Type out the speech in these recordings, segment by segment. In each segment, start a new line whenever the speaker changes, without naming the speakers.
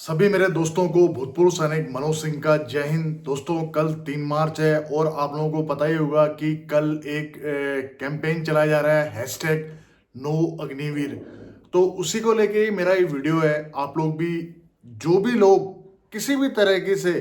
सभी मेरे दोस्तों को भूतपूर्व सैनिक मनोज सिंह का जय हिंद। दोस्तों, कल 3 मार्च है और आप लोगों को पता ही होगा कि कल एक कैंपेन चलाया जा रहा है हैशटैग नो अग्निवीर। तो उसी को लेके ही मेरा ये वीडियो है। आप लोग भी, जो भी लोग किसी भी तरीके से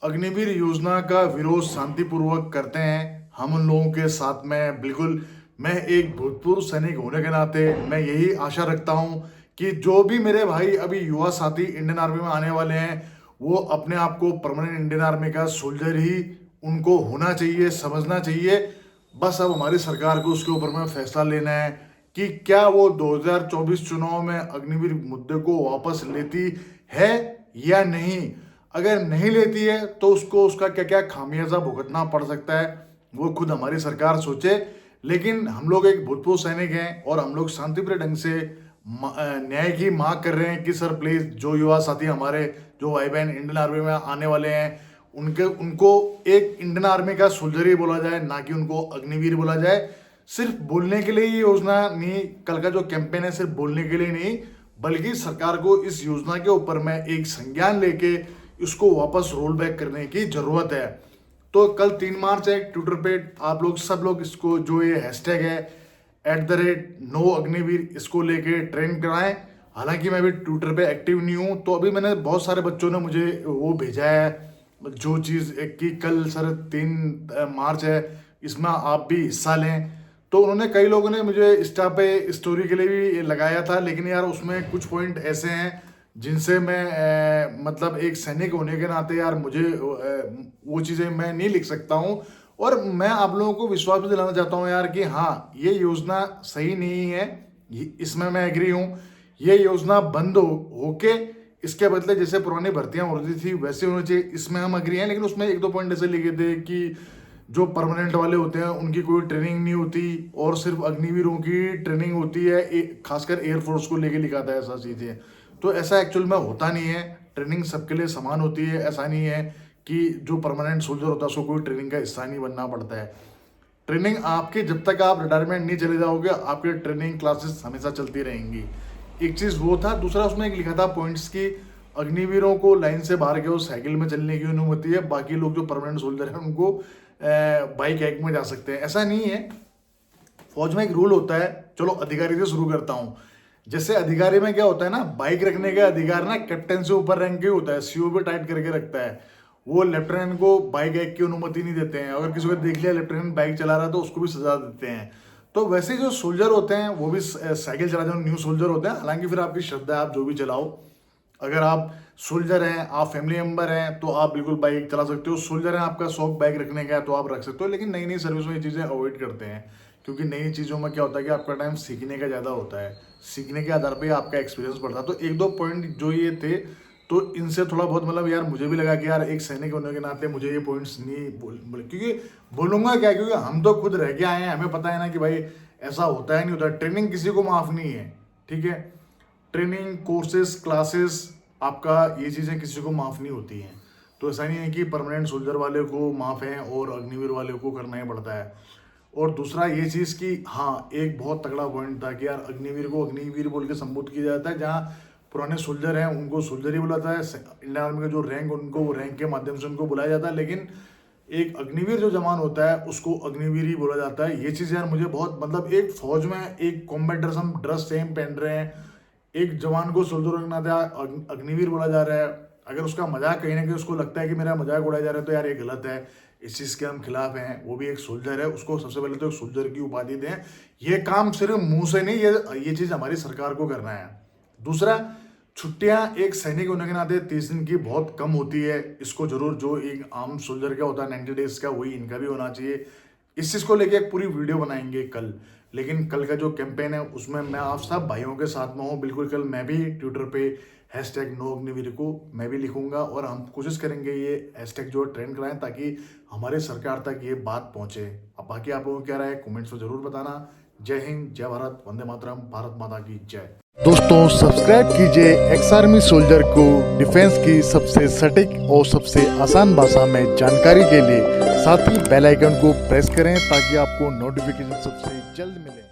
अग्निवीर योजना का विरोध शांतिपूर्वक करते हैं, हम उन लोगों के साथ में बिल्कुल। मैं एक भूतपूर्व सैनिक होने के नाते मैं यही आशा रखता हूं कि जो भी मेरे भाई अभी युवा साथी इंडियन आर्मी में आने वाले हैं, वो अपने आप को परमानेंट इंडियन आर्मी का सोल्जर ही उनको होना चाहिए, समझना चाहिए। बस अब हमारी सरकार को उसके ऊपर में फैसला लेना है कि क्या वो 2024 चुनाव में अग्निवीर मुद्दे को वापस लेती है या नहीं। अगर नहीं लेती है तो उसको उसका क्या क्या खामियाजा भुगतना पड़ सकता है, वो खुद हमारी सरकार सोचे। लेकिन हम लोग एक भूतपूर्व सैनिक हैं और हम लोग शांतिप्रिय ढंग से न्याय की मांग कर रहे हैं कि सर प्लीज, जो युवा साथी हमारे, जो भाई बहन इंडियन आर्मी में आने वाले हैं, उनको एक इंडियन आर्मी का सोल्जर ही बोला जाए, ना कि उनको अग्निवीर बोला जाए। सिर्फ बोलने के लिए ये योजना नहीं, कल का जो कैंपेन है सिर्फ बोलने के लिए नहीं, बल्कि सरकार को इस योजना के ऊपर में एक संज्ञान लेके इसको वापस रोल बैक करने की जरूरत है। तो कल 3 मार्च है, ट्विटर पे आप लोग सब लोग इसको, जो ये हैशटैग है @नो अग्निवीर, इसको लेके ट्रेंड कराएं। हालांकि मैं अभी ट्विटर पे एक्टिव नहीं हूँ, तो अभी मैंने बहुत सारे बच्चों ने मुझे वो भेजा है जो चीज़ कि कल सर 3 मार्च है, इसमें आप भी हिस्सा लें। तो उन्होंने, कई लोगों ने मुझे इंस्टा पे स्टोरी के लिए भी लगाया था, लेकिन यार उसमें कुछ पॉइंट ऐसे हैं जिनसे मैं मतलब एक सैनिक होने के नाते यार मुझे वो चीज़ें मैं नहीं लिख सकता हूँ। और मैं आप लोगों को विश्वास भी दिलाना चाहता हूँ यार कि हाँ, ये योजना सही नहीं है, इसमें मैं एग्री हूँ। ये योजना बंद होके इसके बदले जैसे पुरानी भर्तियां होती थी वैसे होनी चाहिए, इसमें हम एग्री हैं। लेकिन उसमें 1-2 पॉइंट ऐसे लिखे थे कि जो परमानेंट वाले होते हैं उनकी कोई ट्रेनिंग नहीं होती और सिर्फ अग्निवीरों की ट्रेनिंग होती है, खासकर एयरफोर्स को लेके लिखा था ऐसा चीज़ें। तो ऐसा एक्चुअल में होता नहीं है, ट्रेनिंग सबके लिए समान होती है। ऐसा नहीं है कि जो परमानेंट सोल्जर होता है उसको कोई ट्रेनिंग का हिस्सा नहीं बनना पड़ता है। ट्रेनिंग आपके, जब तक आप रिटायरमेंट नहीं चले जाओगे, आपके ट्रेनिंग क्लासेस हमेशा चलती रहेंगी। एक चीज़ वो था। दूसरा, उसमें एक लिखा था पॉइंट्स की अग्निवीरों को लाइन से बाहर के साइकिल में चलने की अनुमति है, बाकी लोग जो परमानेंट सोल्जर हैं उनको बाइक एक में जा सकते हैं। ऐसा नहीं है, फौज में एक रूल होता है। चलो अधिकारी से शुरू करता हूँ। जैसे अधिकारी में क्या होता है ना, बाइक रखने का अधिकार ना कैप्टन से ऊपर रैंक के होता है, सीओ पे टाइट करके रखता है। वो लेफ्टिनेंट को बाइक एक की अनुमति नहीं देते हैं। अगर किसी को देख लिया लेफ्टिनेंट बाइक चला रहा है तो उसको भी सजा देते हैं। तो वैसे जो सोल्जर होते हैं वो भी साइकिल चलाते हैं, न्यू सोल्जर होते हैं। हालांकि फिर आपकी श्रद्धा है, आप जो भी चलाओ। अगर आप सोल्जर हैं, आप फैमिली मेंबर हैं, तो आप बिल्कुल बाइक चला सकते हो। सोल्जर हैं, आपका शौक बाइक रखने का है तो आप रख सकते हो। लेकिन नई नई सर्विस में ये चीज़ें अवॉइड करते हैं, क्योंकि नई चीज़ों में क्या होता है कि आपका टाइम सीखने का ज़्यादा होता है, सीखने के आधार पर आपका एक्सपीरियंस बढ़ता है। तो 1-2 पॉइंट जो ये थे, तो इनसे थोड़ा बहुत मतलब यार मुझे भी लगा कि यार एक सैनिक होने के नाते मुझे ये पॉइंट्स नहीं क्योंकि बोलूँगा क्या, क्योंकि हम तो खुद रह के आए हैं, हमें पता है ना कि भाई ऐसा होता है नहीं होता। ट्रेनिंग किसी को माफ़ नहीं है, ठीक है। ट्रेनिंग, कोर्सेज, क्लासेस, आपका ये चीज़ें किसी को माफ़ नहीं होती हैं। तो ऐसा नहीं है कि परमानेंट सोल्जर वाले को माफ़ है और अग्निवीर वाले को करना ही पड़ता है। और दूसरा ये चीज़ कि हाँ, एक बहुत तगड़ा पॉइंट था कि यार अग्निवीर को अग्निवीर बोल के संबोधित किया जाता है। जहाँ पुराने सोल्जर हैं उनको सोल्जर ही बुलाता है, इंडियन आर्मी का जो रैंक उनको वो रैंक के माध्यम से उनको बुलाया जाता है। लेकिन एक अग्निवीर जो जवान होता है उसको अग्निवीर ही बोला जाता है। ये चीज़ यार मुझे बहुत, मतलब एक फौज में एक कॉम्बैट ड्रेस, हम ड्रेस सेम पहन रहे हैं, एक जवान को सोल्जर रखना था, अग्निवीर बोला जा रहा है। अगर उसका मजाक कहीं ना कहीं उसको लगता है कि मेरा मजाक उड़ाया जा रहा है, तो यार ये गलत है, इस चीज़ के हम खिलाफ हैं। वो भी एक सोल्जर है, उसको सबसे पहले तो एक सोल्जर की उपाधि दें। ये काम सिर्फ मुंह से नहीं, ये चीज़ हमारी सरकार को करना है। दूसरा, छुट्टियां एक सैनिक होने के नाते 30 दिन की बहुत कम होती है। इसको जरूर, जो एक आम सोल्जर का होता है 90 डेज का, वही इनका भी होना चाहिए। इस चीज़ को लेके एक पूरी वीडियो बनाएंगे कल। लेकिन कल का जो कैंपेन है उसमें मैं आप सब भाइयों के साथ में हूँ बिल्कुल। कल मैं भी ट्विटर पे #नो अग्निवीर को मैं भी लिखूंगा और हम कोशिश करेंगे ये हैशटैग जो ट्रेंड कराएं, ताकि हमारे सरकार तक ये बात पहुंचे। अब बाकी आप लोगों को क्या राय है कमेंट्स में जरूर बताना। जय हिंद, जय भारत, वंदे मातरम, भारत माता की जय। दोस्तों, सब्सक्राइब कीजिए एक्स आर्मी सोल्जर को डिफेंस की सबसे सटीक और सबसे आसान भाषा में जानकारी के लिए। साथ ही बेल आइकन को प्रेस करें ताकि आपको नोटिफिकेशन सबसे जल्द मिले।